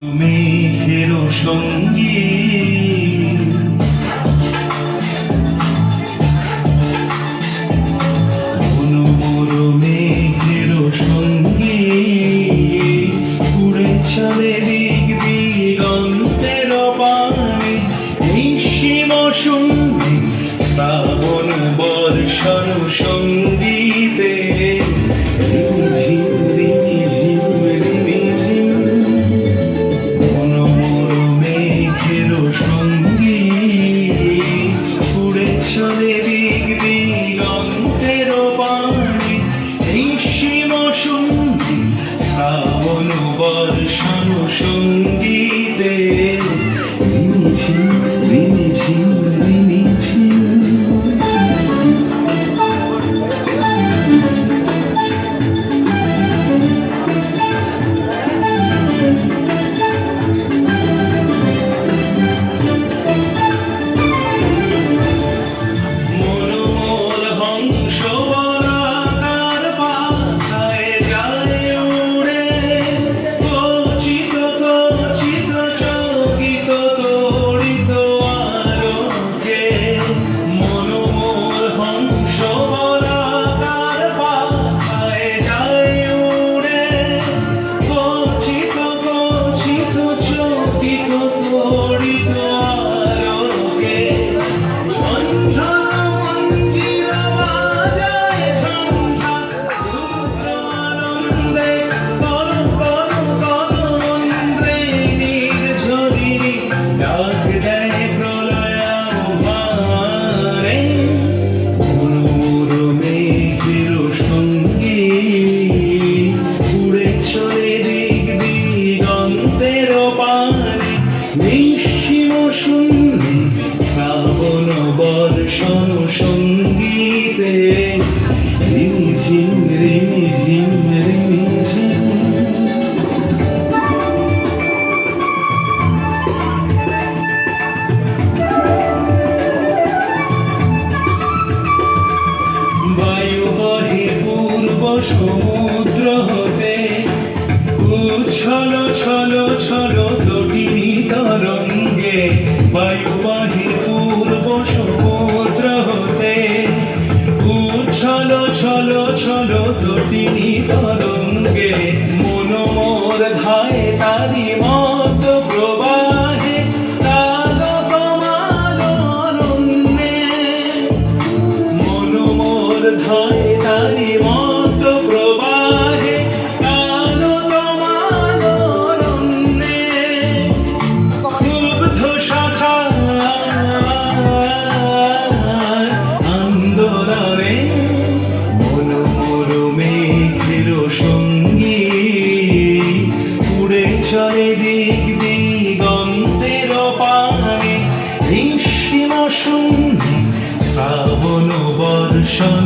মেঘের সঙ্গী মনোমর মেঘের সঙ্গী উড়ে চলে দিক দিগন্তের পানে এই সীম শুনবে শ্রাবণ বর্ষণ সঙ্গীতে চলে দিক দিগন্তের পানে এই সীম শুনবি শ্রাবণ বর্ষণ সঙ্গীতে রিমিঝিম রিমিঝিম রিমিঝিম নিঃসীম শুনবি শ্রাবণ বর্ষণ সঙ্গীতে রিমিঝিম রিমিঝিম রিমিঝিম বায়ু বহে পূর্ব সমুদ্র হতে উচ্ছল ছল ছল তটিনী তরঙ্গে বায়ু বহে পূর্ব সমুদ্র হতে উচ্ছল ছল ছল তটিনী তরঙ্গে মনোমর ধায় তারি মত প্রবাহে তাল কমাল অরণ্যে মনোমর ধায় তারি মত প্রবাহে তাল কমাল অরণ্যে ক্ষুব্ধ শাখা আন্দোলনে মনোমর মেঘের সঙ্গী উড়ে চলে দিক দিগন্তের পানে নিঃসীম শুনবি শ্রাবণ বর্ষণ